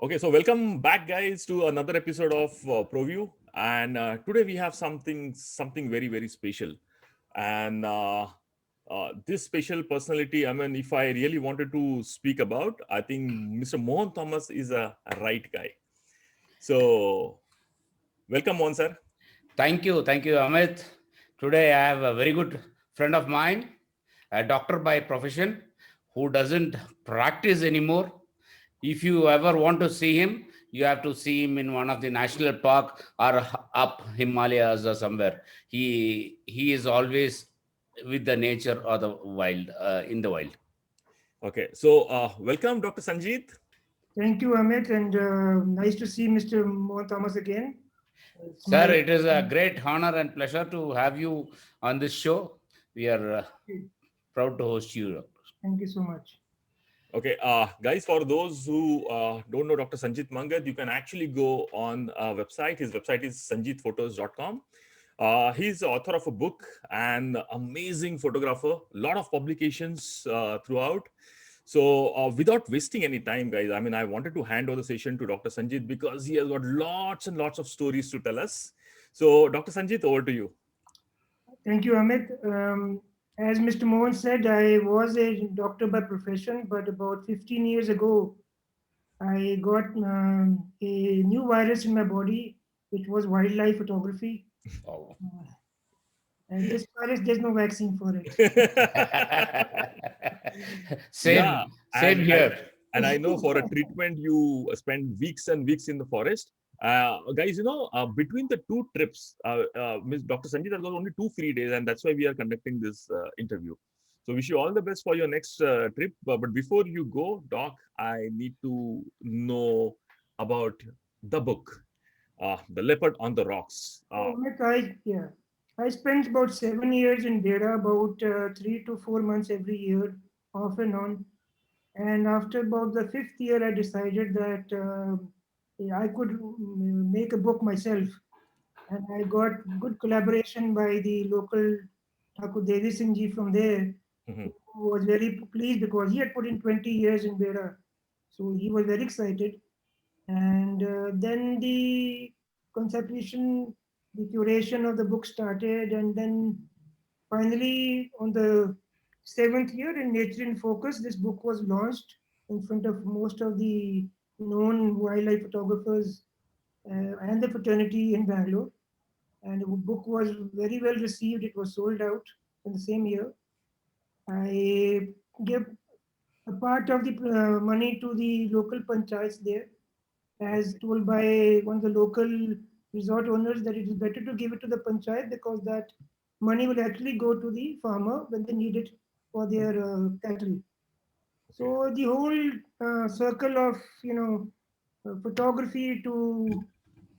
Okay, so welcome back, guys, to another episode of ProView, and today we have something very very special, and this special personality. I mean, if I really wanted to speak about, I think Mr. Mohan Thomas is a right guy. So, welcome, Mohan sir. Thank you, Amit. Today I have a very good friend of mine, a doctor by profession, who doesn't practice anymore. If you ever want to see him, you have to see him in one of the national park or up Himalayas or somewhere. He is always with the nature or the wild, in the wild. Okay, so welcome, Dr. Sanjeet. Thank you, Amit, and nice to see Mr. Mohan Thomas again. It's Sir, my it is a great honor and pleasure to have you on this show. We are proud to host you. thank you so much. Okay, guys, for those who don't know Dr. Sanjit Mangat, you can actually go on a website. His website is sanjeetphotos.com. He's the author of a book and amazing photographer, a lot of publications throughout. So, without wasting any time, guys, I mean, I wanted to hand over the session to Dr. Sanjit because he has got lots and lots of stories to tell us. So, Dr. Sanjit, over to you. Thank you, Amit. As Mr. Mohan said, I was a doctor by profession, but about 15 years ago, I got a new virus in my body, which was wildlife photography. Oh. And this virus, there's no vaccine for it. Yeah, Same here. and I know for a treatment you spend weeks and weeks in the forest. Guys, between the two trips, Ms. Dr. Sanjit has got only 2 free days, and that's why we are conducting this interview. So wish you all the best for your next trip. But before you go, Doc, I need to know about the book, The Leopard on the Rocks. So, Amit, I spent about 7 years in Dera, about 3 to 4 months every year, off and on. And after about the fifth year, I decided that I could make a book myself. And I got good collaboration by the local Thakur Devi Singh ji from there, Mhm. who was very pleased because he had put in 20 years in Bera. So he was very excited. And then the conception, the curation of the book started. And then finally, on the seventh year in Nature in Focus, this book was launched in front of most of the known wildlife photographers and the fraternity in Bangalore. And the book was very well received. It was sold out in the same year. I gave a part of the money to the local panchayats there, as told by one of the local resort owners that it is better to give it to the panchayat because that money will actually go to the farmer when they need it for their cattle. Okay. So the whole circle of photography to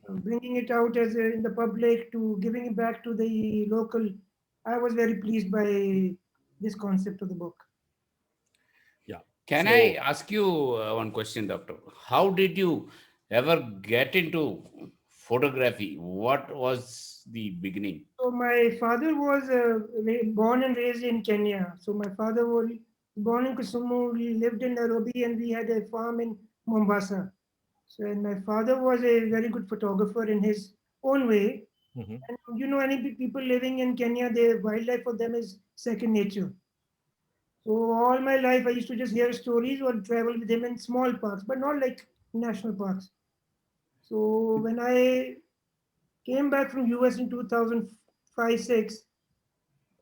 bringing it out as in the public to giving it back to the local, I was very pleased by this concept of the book. Yeah. Can I So, ask you one question, Doctor? How did you ever get into photography? What was the beginning? So my father was born and raised in Kenya. So my father was born in Kisumu. We lived in Nairobi and we had a farm in Mombasa. So and my father was a very good photographer in his own way. mhm. And any people living in Kenya, their wildlife for them is second nature. So all my life, I used to just hear stories or travel with him in small parks, but not like national parks. So when I came back from US in 2005-6,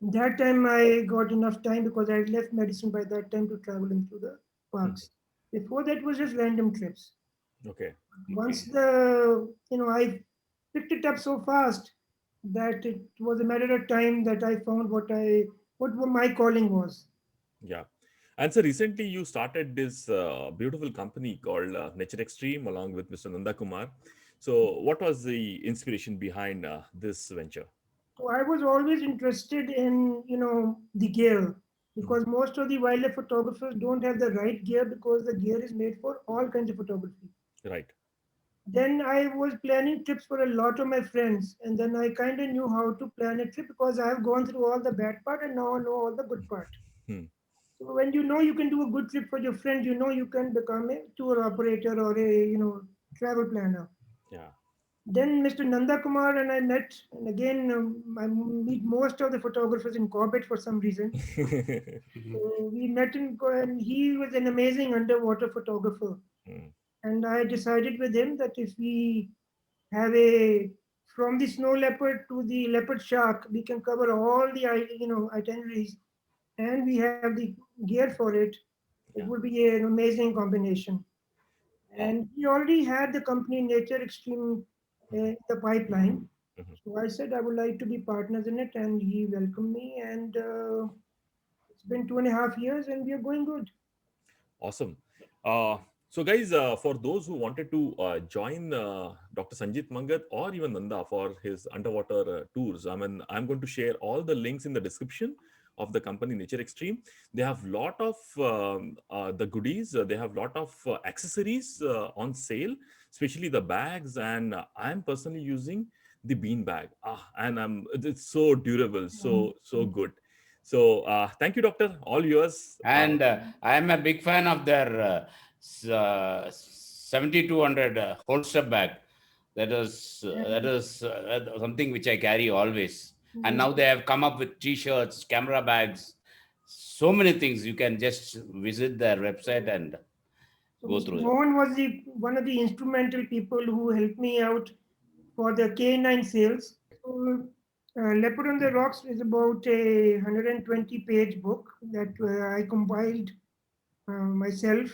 that time I got enough time because I had left medicine by that time to travel into the Mhm. parks. Before that was just random trips. Okay. Once I picked it up so fast that it was a matter of time that I found what my calling was. Yeah. And so recently you started this beautiful company called Nature Extreme along with Mr. Nanda Kumar. So what was the inspiration behind this venture? So I was always interested in, the gear Mhm. because most of the wildlife photographers don't have the right gear because the gear is made for all kinds of photography. Right. Then I was planning trips for a lot of my friends, and then I kind of knew how to plan a trip because I have gone through all the bad part and now I know all the good part. Hmm. So when you know you can do a good trip for your friend, you know you can become a tour operator or a travel planner. Yeah. Then Mr. Nanda Kumar and I met, and again I meet most of the photographers in Corbett for some reason. So we met and he was an amazing underwater photographer. Mm, And I decided with him that if we have a from the snow leopard to the leopard shark, we can cover all the itineraries, and we have the gear for it. It yeah. would be an amazing combination. Oh, And he already had the company Nature Extreme in the pipeline. mhm. So I said I would like to be partners in it, and he welcomed me. And it's been 2.5 years, and we are going good. Awesome. So, guys, for those who wanted to join Dr. Sanjit Mangat or even Nanda for his underwater tours, I mean, I'm going to share all the links in the description of the company Nature Extreme. They have lot of the goodies. They have lot of accessories on sale, especially the bags. And I'm personally using the bean bag. And it's so durable, so good. So, thank you, Doctor. All yours. And I am a big fan of their 7200 holster bag. That is something which I carry always. And now they have come up with T-shirts, camera bags, so many things. You can just visit their website and So go Mr. through it. Mohan was one of the instrumental people who helped me out for the K9 sales. So, Leopard on the Rocks is about a 120-page book that I compiled myself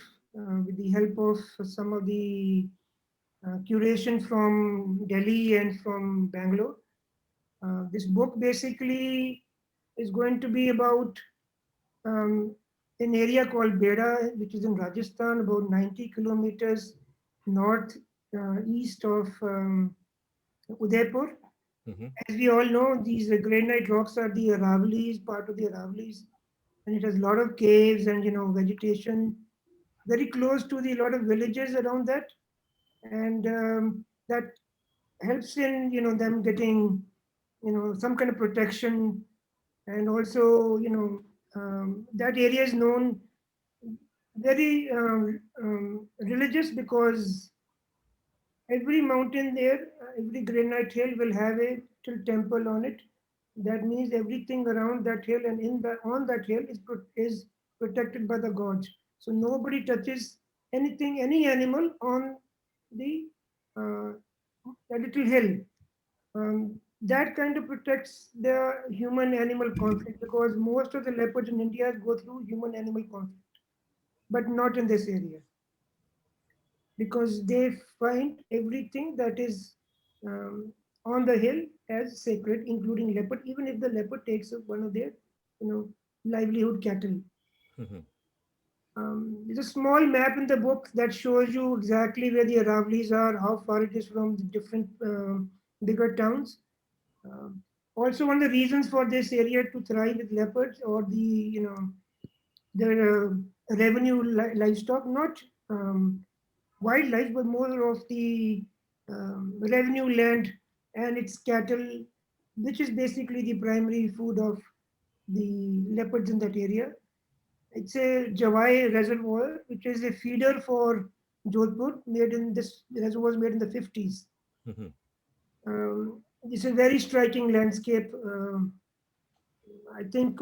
with the help of some of the curation from Delhi and from Bangalore. This book basically is going to be about um, an area called Beda, which is in Rajasthan, about 90 kilometers north east of Udaipur. Mhm. As we all know, these granite rocks are the Aravallis, part of the Aravallis, and it has a lot of caves and vegetation very close to the lot of villages around that, and that helps in them getting some kind of protection, and also that area is known very religious because every mountain there, every granite hill will have a little temple on it. That means everything around that hill and on that hill is protected by the gods. So nobody touches anything, any animal on the uh, that little hill. That kind of protects the human-animal conflict because most of the leopards in India go through human-animal conflict, but not in this area because they find everything that is um, on the hill as sacred, including leopard, even if the leopard takes up one of their, livelihood cattle. Mhm. There's a small map in the book that shows you exactly where the Aravallis are, how far it is from the different bigger towns. Um, Also, one of the reasons for this area to thrive with leopards or the revenue livestock, not wildlife, but more of the revenue land and its cattle, which is basically the primary food of the leopards in that area. It's a Javai reservoir, which is a feeder for Jodhpur. This reservoir was made in the 50s. Mhm. It's a very striking landscape. I think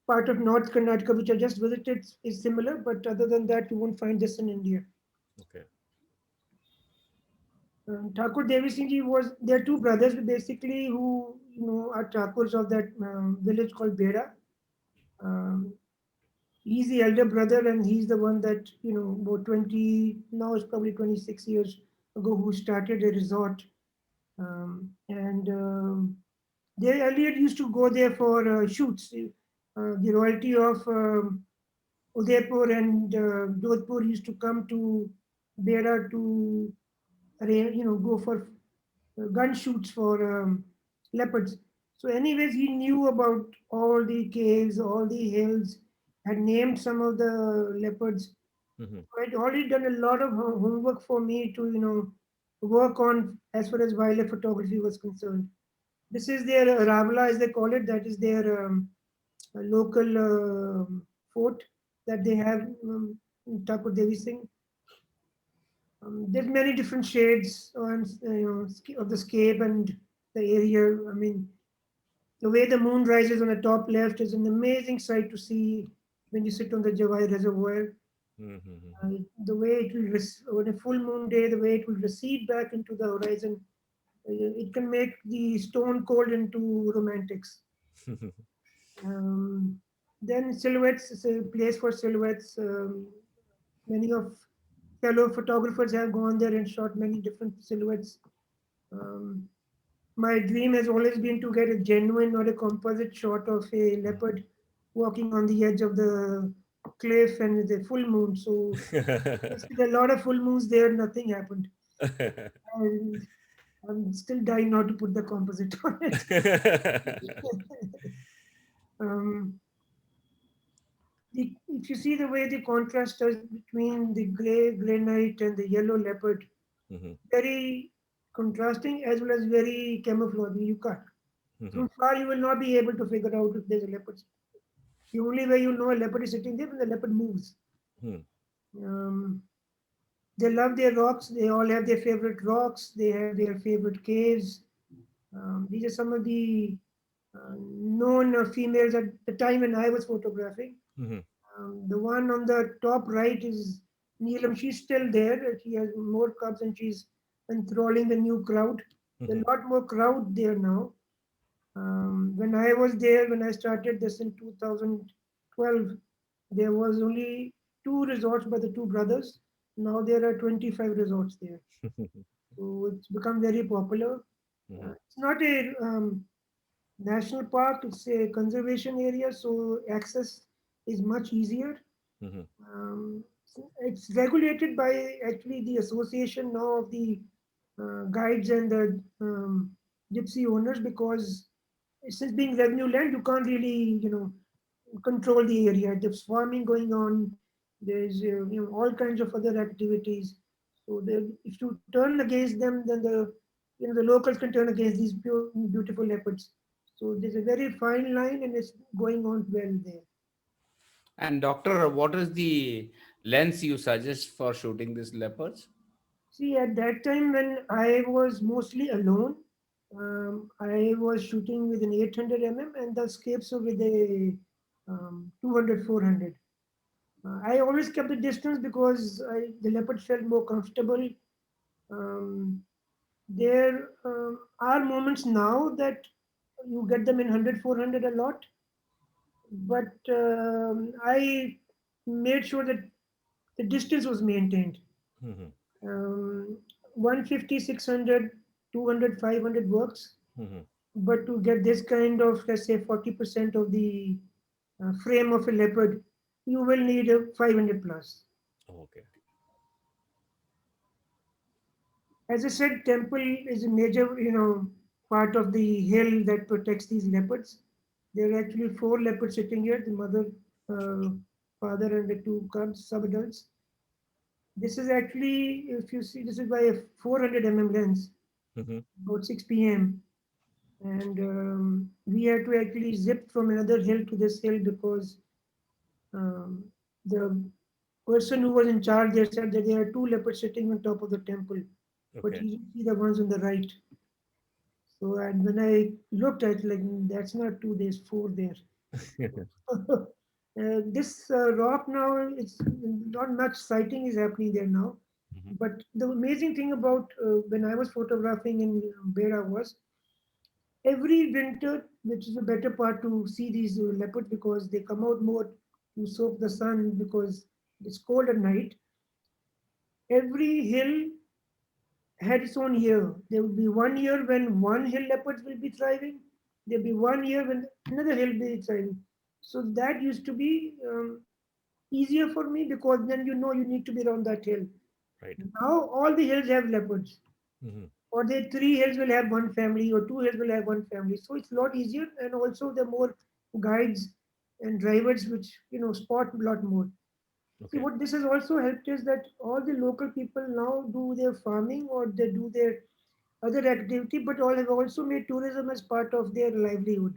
part of North Karnataka, which I just visited, is similar, but other than that, you won't find this in India. Okay. Thakur Devi Singh ji was, there are two brothers basically who are Thakurs of that village called Beda. Um, he's the elder brother, and he's the one that about 20, now it's probably 26 years ago, who started a resort. And they earlier used to go there for shoots. The royalty of Udaipur and Jodhpur used to come to Beda to go for gun shoots for leopards. So, anyways, he knew about all the caves, all the hills, had named some of the leopards. Mhm. I'd already done a lot of homework for me to, work on as far as wildlife photography was concerned. This is their Ravala, as they call it. That is their local fort. that they have in Thakur Devi Singh. There's many different shades on of the scape and the area. I mean, the way the moon rises on the top left is an amazing sight to see when you sit on the Javai Reservoir. The way it will, on a full moon day, the way it will recede back into the horizon, it can make the stone cold into romantics. Um, then silhouettes is a place for silhouettes. Many of fellow photographers have gone there and shot many different silhouettes. Um, my dream has always been to get a genuine or a composite shot of a leopard walking on the edge of the cliff and with a full moon. So a lot of full moons there, nothing happened. And I'm still dying not to put the composite on it. um, if you see the way the contrast is between the gray granite and the yellow leopard, very contrasting as well as very camouflaging. You can't. So far, you will not be able to figure out if there's a leopard. The only way you know a leopard is sitting there when the leopard moves. Um, they love their rocks. They all have their favorite rocks. They have their favorite caves. These are some of the known females at the time when I was photographing. The one on the top right is Neelam. She's still there. She has more cubs and she's enthralling the new crowd. There's a lot more crowd there now. When I was there, when I started this in 2012, there was only 2 resorts by the two brothers. Now there are 25 resorts there. So it's become very popular. It's not a national park, it's a conservation area, so access is much easier. It's regulated by actually the association now of the guides and the gypsy owners, because since being revenue land, you can't really, control the area. There's farming going on. There's all kinds of other activities. So if you turn against them, then the locals can turn against these beautiful leopards. So there's a very fine line, and it's going on well there. And doctor, what is the lens you suggest for shooting these leopards? See, at that time when I was mostly alone, I was shooting with an 800 and the scapes were with a 200, 400. I always kept the distance because the leopard felt more comfortable. Um, there are moments now that you get them in 100, 400 a lot, but I made sure that the distance was maintained. Um, 150, 600, 200, 500 works. But to get this kind of, let's say, 40% of the frame of a leopard, you will need a 500 plus. Okay. As I said, temple is a major, part of the hill that protects these leopards. There are actually 4 leopards sitting here: the mother, father, and the 2 cubs, sub-adults. This is actually, if you see, this is by a 400 lens, about 6 p.m. And we had to actually zip from another hill to this hill because the person who was in charge there said that there are 2 leopards sitting on top of the temple, but you see the ones on the right. So, and when I looked at, like, that's not 2, there's 4 there. This rock now, it's not much sighting is happening there now. But the amazing thing about when I was photographing in Bera was every winter, which is a better part to see these leopards because they come out more to soak the sun because it's cold at night. Every hill had its own year. There would be one year when one hill leopards will be thriving. There'll be one year when another hill will be thriving. So that used to be easier for me because then you need to be around that hill. Right. Now all the hills have leopards. Or the 3 hills will have one family, or 2 hills will have one family. So it's a lot easier, and also there are more guides and drivers which spot a lot more. See, what this has also helped is that all the local people now do their farming or they do their other activity, but all have also made tourism as part of their livelihood.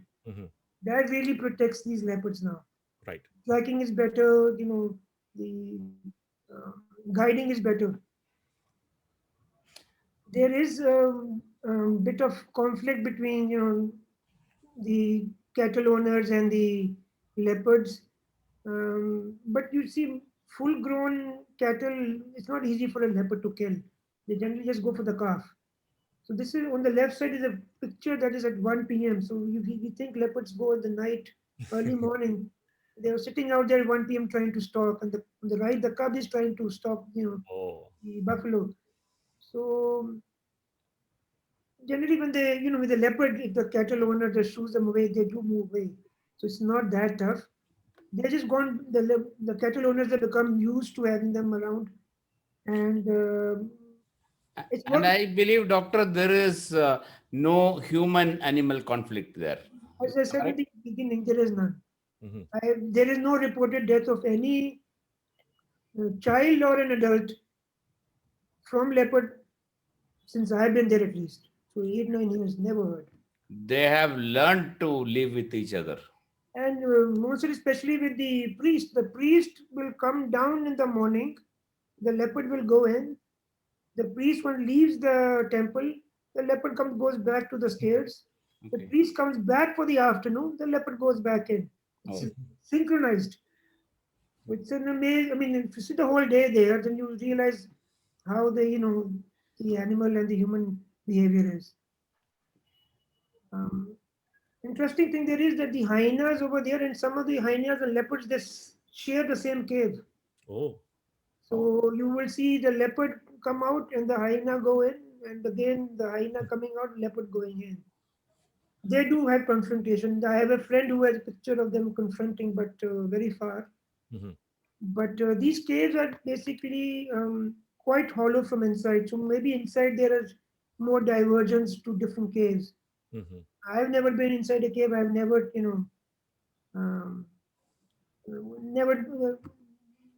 That really protects these leopards now. Right. Tracking is better, the guiding is better. There is a bit of conflict between, the cattle owners and the leopards. But you see, full grown cattle, it's not easy for a leopard to kill. They generally just go for the calf. So this is on the left side is a picture that is at 1 p.m. So you think leopards go at the night, early morning. They were sitting out there at 1 p.m. trying to stalk, and on the right, the cub is trying to stalk, Oh. the buffalo. So generally, when with the leopard, if the cattle owner just shoos them away, they do move away. So it's not that tough. They're just gone. The cattle owners have become used to having them around, and it's And what, I believe, doctor, there is no human animal conflict there. as I said in Correct? the beginning, there is none. Mhm. There is no reported death of any child or an adult from leopard since I've been there at least. So 8, 9 years, never heard. They have learned to live with each other. And most especially with the priest will come down in the morning. The leopard will go in. The priest, when leaves the temple, the leopard goes back to the stairs. The Okay. priest comes back for the afternoon. The leopard goes back in. It's Oh. synchronized. It's an amazing. I mean, if you sit the whole day there, then you realize how the animal and the human behavior is. Um, Interesting thing there is that the hyenas over there and some of the hyenas and leopards share the same cave. Oh. Oh. So you will see the leopard come out and the hyena go in, and again the hyena coming out, leopard going in. They do have confrontation. I have a friend who has a picture of them confronting, but very far. Mhm. But these caves are basically quite hollow from inside. So maybe inside there is more divergence to different caves. Mhm. I've never been inside a cave. I've never, um, never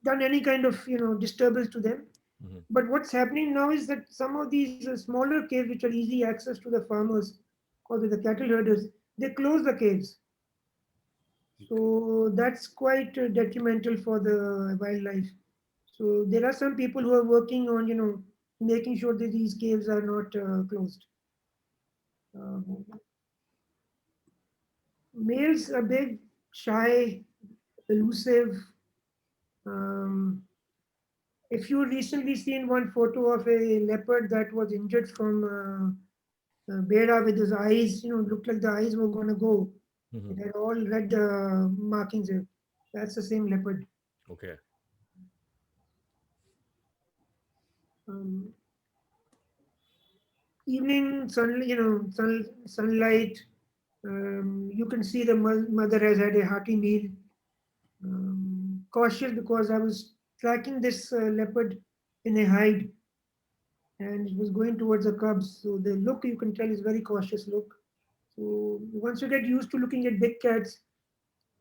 done any kind of, disturbance to them. Mhm. But what's happening now is that some of these smaller caves, which are easy access to the farmers or to the cattle herders, they close the caves. So that's quite detrimental for the wildlife. So there are some people who are working on, making sure that these caves are not closed. Um, Males are big, shy, elusive. Um, if you recently seen one photo of a leopard that was injured from Bera with his eyes, looked like the eyes were going to go. It Mhm. had all red markings there. That's the same leopard. Okay. Um, Evening sunlight. You can see the mother has had a hearty meal. Cautious because I was tracking this leopard in a hide and it was going towards the cubs. So the look you can tell is very cautious look. So once you get used to looking at big cats,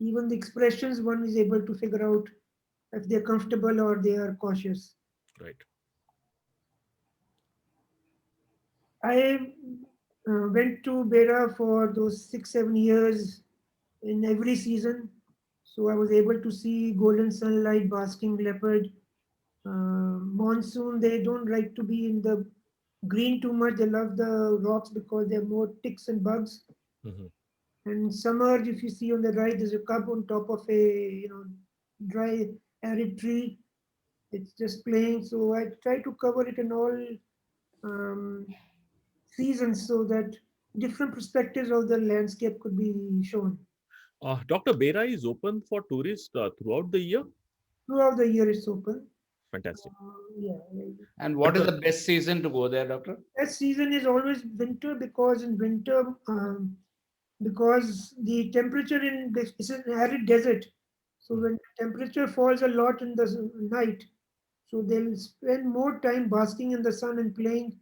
even the expressions one is able to figure out if they're comfortable or they are cautious. Right. I went to Bera for those 6, 7 years in every season. So I was able to see golden sunlight, basking leopard. Monsoon, they don't like to be in the green too much. They love the rocks because they're more ticks and bugs. Mhm. And summer, if you see on the right, there's a cub on top of a dry arid tree. It's just playing. So I try to cover it in all um, seasons so that different perspectives of the landscape could be shown. Dr. Bera is open for tourists throughout the year. Throughout the year, it's open. Fantastic. Yeah, And what is the best season to go there, doctor? best season is always winter because in winter, because the temperature in this is an arid desert, so when temperature falls a lot in the night, so they'll spend more time basking in the sun and playing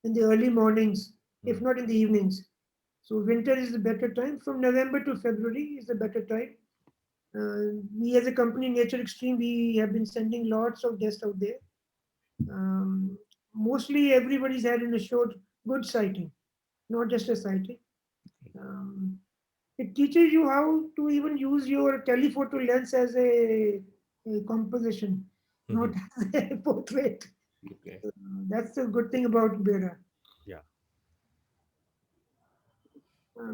in the early mornings, if Mhm. not in the evenings. So winter is the better time. From November to February is the better time. We as a company, Nature Extreme, we have been sending lots of guests out there. Um, Mostly everybody's had in a short good sighting, not just a sighting. Um, It teaches you how to even use your telephoto lens as a composition, not Mhm. as a portrait. Okay. That's the good thing about Bera. Yeah.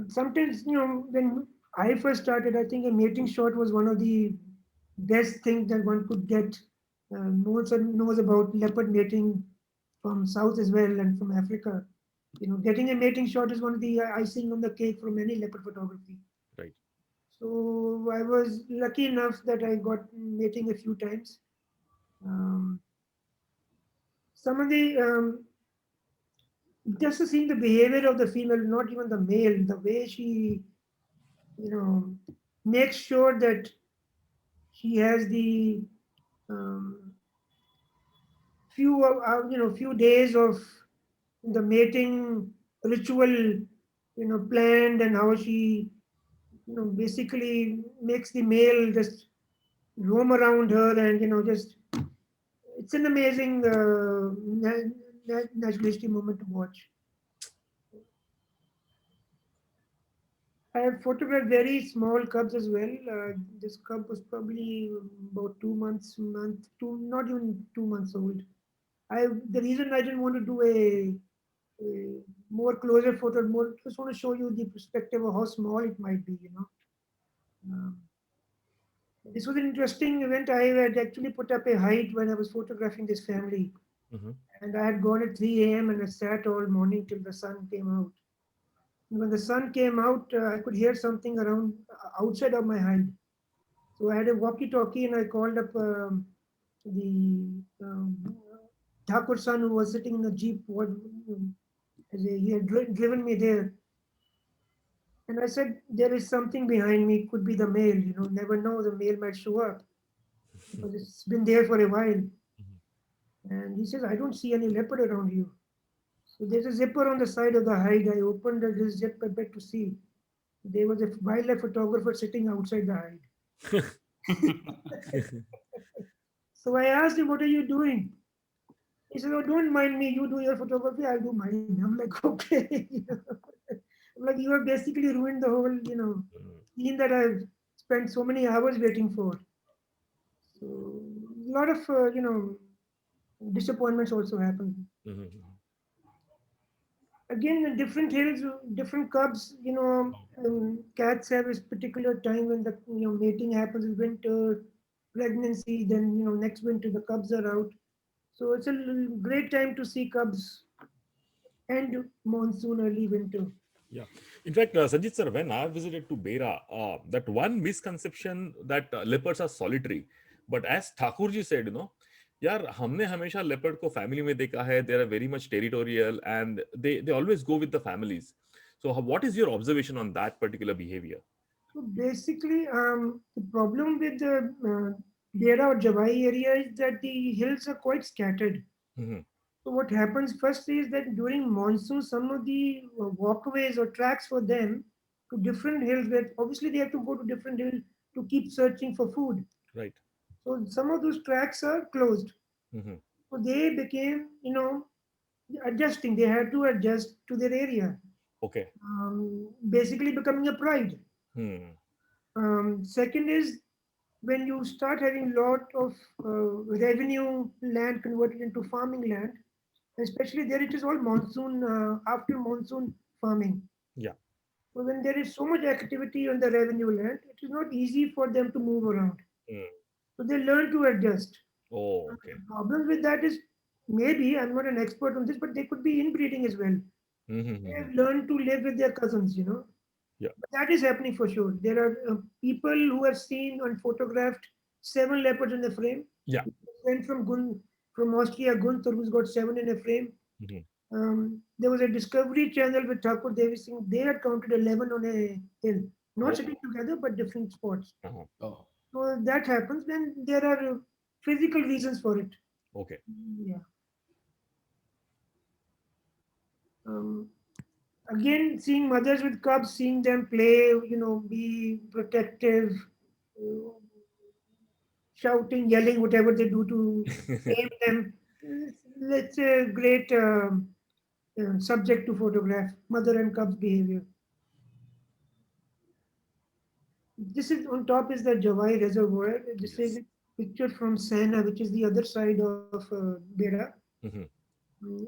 Sometimes, when I first started, I think a mating shot was one of the best things that one could get. No one knows about leopard mating from South as well and from Africa. Getting a mating shot is one of the icing on the cake from any leopard photography. Right. So I was lucky enough that I got mating a few times. Um, some of the just to seeing the behavior of the female, not even the male, the way she, you know, makes sure that she has the um, few days of the mating ritual, planned, and how she, basically makes the male just roam around her, and just it's an amazing naturalistic moment to watch. I have photographed very small cubs as well. This cub was probably about 2 months, not even 2 months old. The reason I didn't want to do a more closer photo, more just want to show you the perspective of how small it might be. Um, this was an interesting event. I had actually put up a hide when I was photographing this family, Mhm. and I had gone at 3 a.m. and I sat all morning till the sun came out. When the sun came out, I could hear something around outside of my hide. So I had a walkie-talkie and I called up the Thakur son who was sitting in the jeep. He had driven me there, and I said, "There is something behind me. It could be the male. Never know. The male might show up because it's been there for a while." Mhm. And he says, "I don't see any leopard around you." So there's a zipper on the side of the hide. I opened this zip a bit to see. There was a wildlife photographer sitting outside the hide. So I asked him, "What are you doing?" He said, "Oh, don't mind me. You do your photography, I'll do mine." I'm like, "Okay." I'm like, "You have basically ruined the whole, Mhm. scene that I've spent so many hours waiting for." So a lot of, disappointments also happen. Mhm. Again, in different hills, different cubs, cats have a particular time when the, mating happens in winter, pregnancy, then, next winter the cubs are out. So it's a great time to see cubs and monsoon, early winter. Yeah. In fact, Sanjit sir, when I visited to Bera, that one misconception that leopards are solitary, but as Thakurji said, यार हमने हमेशा leopard को family में देखा है. They are very much territorial and they always go with the families. So what is your observation on that particular behavior? So basically, the problem with the Dera or Javai area is that the hills are quite scattered. Mhm. So what happens first is that during monsoon, some of the walkways or tracks for them to different hills, where obviously they have to go to different hills to keep searching for food. Right. So some of those tracks are closed. Mhm. So they became, adjusting. They had to adjust to their area, Okay. basically becoming a pride. Hmm. Second is when you start having lot of revenue land converted into farming land, especially there it is all monsoon, after monsoon farming. Yeah. So when there is so much activity on the revenue land, it is not easy for them to move around. Hmm. So they learn to adjust. Oh, okay. The problem with that is maybe I'm not an expert on this, but they could be inbreeding as well. They Mhm. have learned to live with their cousins. Yeah. But that is happening for sure. There are people who have seen and photographed 7 leopards in the frame. Yeah. Went from Austria, Gunther, who's got 7 in a frame. Mhm. There was a Discovery Channel with Thakur Devi Singh. They had counted 11 on a hill, not Oh. sitting together, but different spots. Uh-huh. Oh, So that happens when there are physical reasons for it. Okay. Yeah. Um, Again, seeing mothers with cubs, seeing them play, be protective, uh, shouting, yelling, whatever they do to tame them. It's a great subject to photograph, mother and cub's behavior. This is on top is the Jawai Reservoir. This is Yes. a picture from Sena, which is the other side of Beda. Hmm.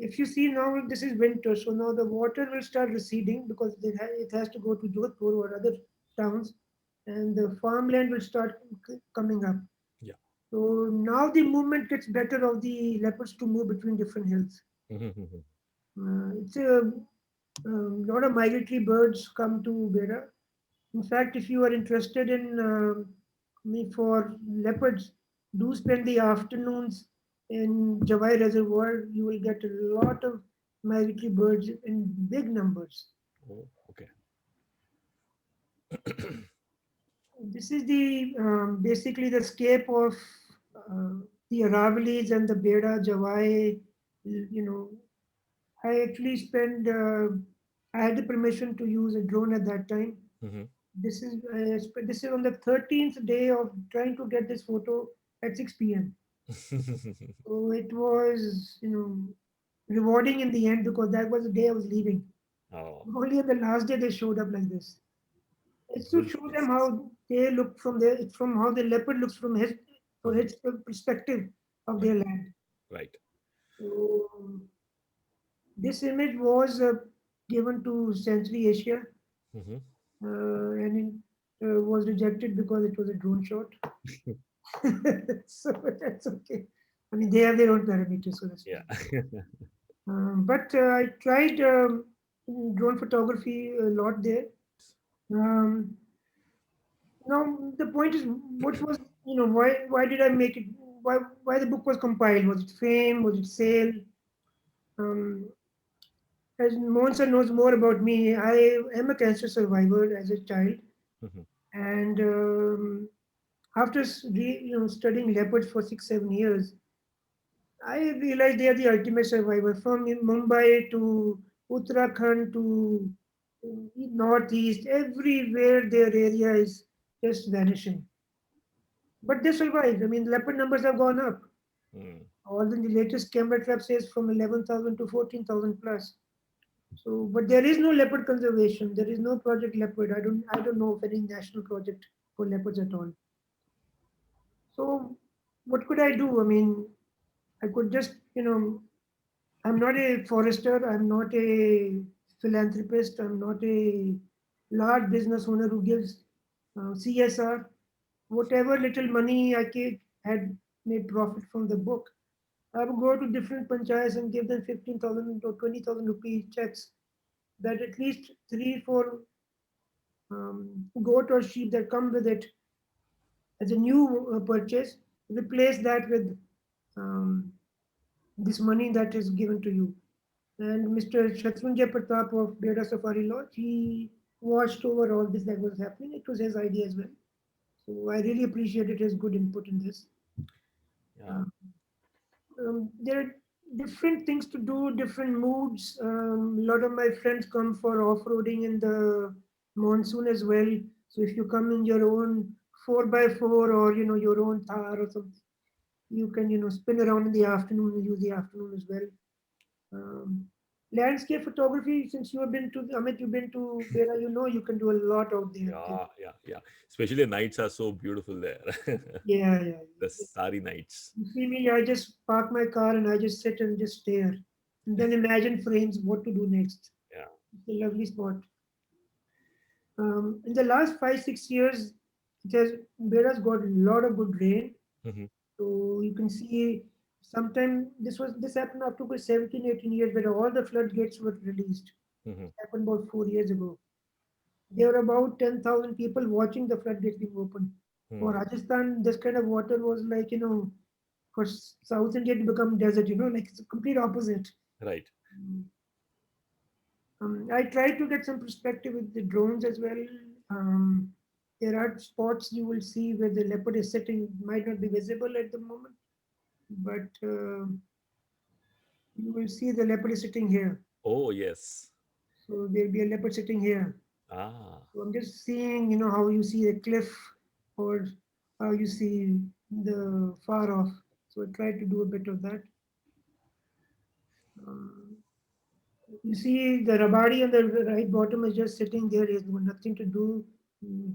If you see now, this is winter, so now the water will start receding because it has to go to Jodhpur or other towns, and the farmland will start coming up. Yeah. So now the movement gets better of the leopards to move between different hills. Hmm. It's a lot of migratory birds come to Bera. In fact, if you are interested in me for leopards, do spend the afternoons in Javai Reservoir. You will get a lot of migratory birds in big numbers. Oh, okay. This is the basically the scape of uh, the Aravallis and the Beda Javai. You know, I actually spent. I had the permission to use a drone at that time. Hmm. This is on the 13th day of trying to get this photo at 6 p.m. So it was, rewarding in the end because that was the day I was leaving. Oh, Only on the last day they showed up like this. It's to good show them places. how they look from how the leopard looks from Mhm. his perspective of Right. their land. Right. So this image was given to Century Asia, Hmm. and it was rejected because it was a drone shot. So that's okay. I mean, they have their own parameters, so that's Yeah. fine. But I tried drone photography a lot there. Um, Now the point is, what was why did I make it? Why the book was compiled? Was it fame? Was it sale? Um, as Monsa knows more about me, I am a cancer survivor as a child, Mhm. and after studying leopards for 6 7 years, I realized they are the ultimate survivor. From Mumbai to Uttarakhand to northeast, everywhere their area is just vanishing. But they survived. I mean, leopard numbers have gone up. Mm. Although the latest camera trap says from 11,000 to 14,000 plus. So, but there is no leopard conservation. There is no Project Leopard. I don't know of any national project for leopards at all. So, what could I do? I mean, I could just, I'm not a forester. I'm not a philanthropist. I'm not a large business owner who gives CSR. Whatever little money had made profit from the book, I would go to different panchayats and give them 15,000 or 20,000 rupee checks that at least three, four goat or sheep that come with it as a new purchase, replace that with um, this money that is given to you. And Mr. Shatrunjay Pratap of Beda Safari Lodge, he watched over all this that was happening. It was his idea as well. So I really appreciated his good input in this. Yeah. Uh, there are different things to do, different moods. A lot of my friends come for off-roading in the monsoon as well. So if you come in your own 4x4 or your own Thar or something, you can spin around in the afternoon and use the afternoon as well. Um, Landscape photography, since you have been to Amit, you've been to Bera, you can do a lot out there. Yeah. Yeah. Yeah. Especially the nights are so beautiful there. Yeah, yeah. The starry nights. You see me, I just park my car and I just sit and just stare. And then imagine frames what to do next. Yeah. It's a lovely spot. In the last 5 6 years, it has Bera's got a lot of good rain. Hmm. So you can see sometime this happened after 17, 18 years where all the floodgates were released. Hmm. It happened about 4 years ago. There were about 10,000 people watching the floodgates being opened. For Hmm. Rajasthan, this kind of water was like, for South India to become desert, like it's a complete opposite. Right. I tried to get some perspective with the drones as well. Um, there are spots you will see where the leopard is sitting, might not be visible at the moment, but you will see the leopard is sitting here. Oh, yes. So there'll be a leopard sitting here. Ah. So I'm just seeing, how you see a cliff or how you see the far off. So I tried to do a bit of that. Um, you see the Rabadi on the right bottom is just sitting there. He has got nothing to do.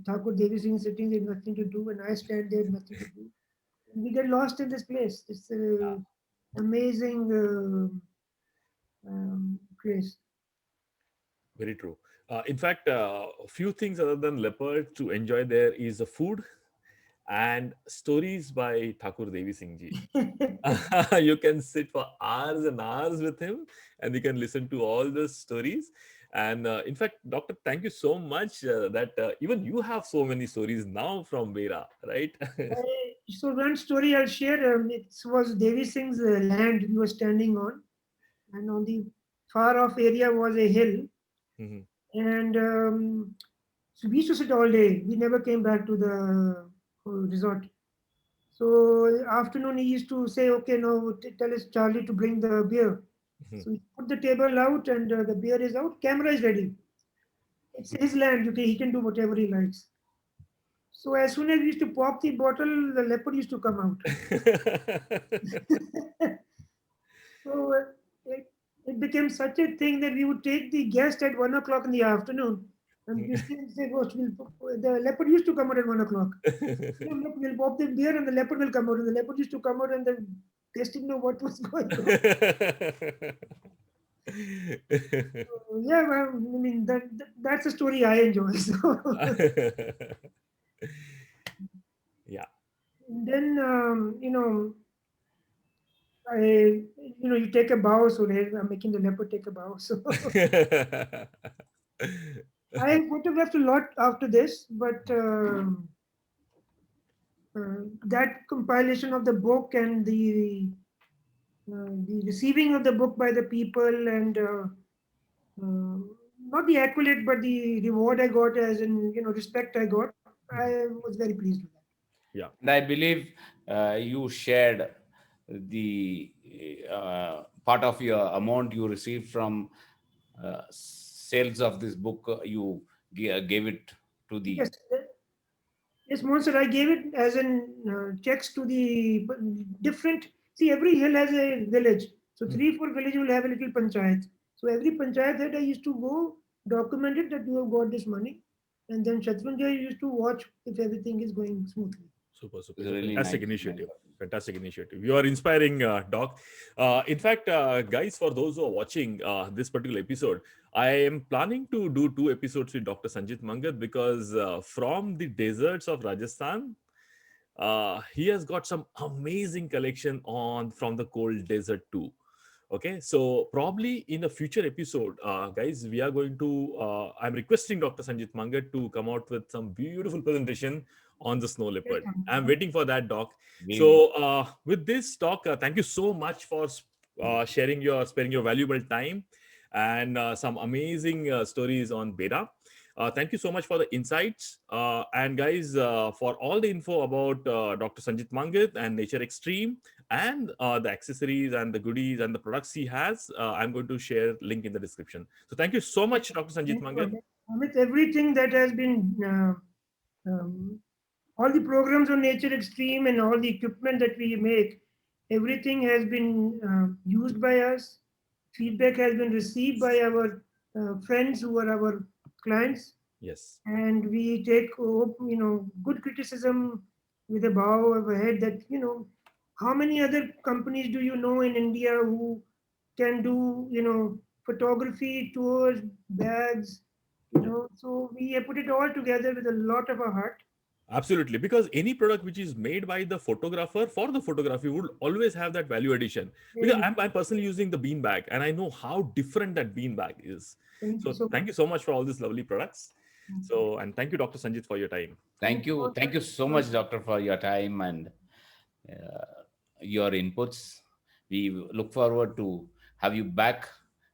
Thakur Devi Singh sitting there, nothing to do, and I stand there, nothing to do. We get lost in this place. It's an amazing place. Very true. In fact, a few things other than leopard to enjoy there is the food and stories by Thakur Devi Singh ji. You can sit for hours and hours with him and you can listen to all the stories. And in fact, Doctor, thank you so much that even you have so many stories now from Vera, right? So one story I'll share. It was Devi Singh's land we were standing on, and on the far off area was a hill, Mhm. and so we used to sit all day. We never came back to the resort. So afternoon he used to say, "Okay, now tell us Charlie to bring the beer." Mhm. So he put the table out, and the beer is out. Camera is ready. It's his land. He can do whatever he likes. So as soon as we used to pop the bottle, the leopard used to come out. So it became such a thing that we would take the guest at 1 o'clock in the afternoon, and we still say, "Ghost, the leopard used to come out at 1 o'clock. No, look, we'll pop the beer and the leopard will come out." And the leopard used to come out and the guest didn't know what was going on. So, yeah, well, I mean that's a story I enjoy. So Yeah. then you take a bow. So I'm making the leopard take a bow. So I photographed a lot after this, but that compilation of the book and the receiving of the book by the people and uh, not the accolade but the reward I got, as in respect I got, I was very pleased with that. Yeah. And I believe you shared the part of your amount you received from sales of this book. You gave it to Yes, the. yes, Monster. I gave it as in checks to the different. See, every hill has a village. So Mm. 3, 4 village will have a little panchayat. So every panchayat head I used to go document it that you have got this money, and then Shatrunjay used to watch if everything is going smoothly. Super, super. It's really Fantastic nice. Nice initiative. of you. Fantastic initiative. You are inspiring, Doc. In fact, guys, for those who are watching this particular episode, I am planning to do 2 episodes with Dr. Sanjit Mangat because from the deserts of Rajasthan, he has got some amazing collection on from the cold desert too. Okay, so probably in a future episode, guys, we are going to. I'm requesting Dr. Sanjit Mangat to come out with some beautiful presentation on the snow leopard. I'm waiting for that, Doc. We So, with this talk, thank you so much for sparing your valuable time and some amazing stories on Beta. Thank you so much for the insights. And guys, for all the info about Dr. Sanjit Mangat and Nature Extreme, and the accessories and the goodies and the products he has, I'm going to share link in the description. So thank you so much, Dr. Sanjit Thank you, Mangat. Amit. Amit, everything that has been all the programs on Nature Extreme and all the equipment that we make, everything has been used by us. Feedback has been received by our friends who are our clients, Yes. and we take good criticism with a bow of a head. That how many other companies do you know in India who can do photography tours, bags, so we have put it all together with a lot of our heart. Absolutely, because any product which is made by the photographer for the photography would always have that value addition. Because Very I'm personally using the bean bag and I know how different that bean bag is. Thank you So so thank much. you so much for all these lovely products. So, and thank you, Dr. Sanjit, for your time. Thank you all. thank you so much, Doctor, for your time and your inputs. We look forward to have you back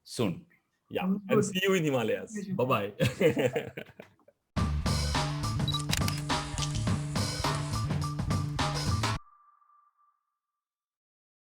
soon. Yeah, Sounds and good. see you in Himalayas. Pleasure. Bye bye.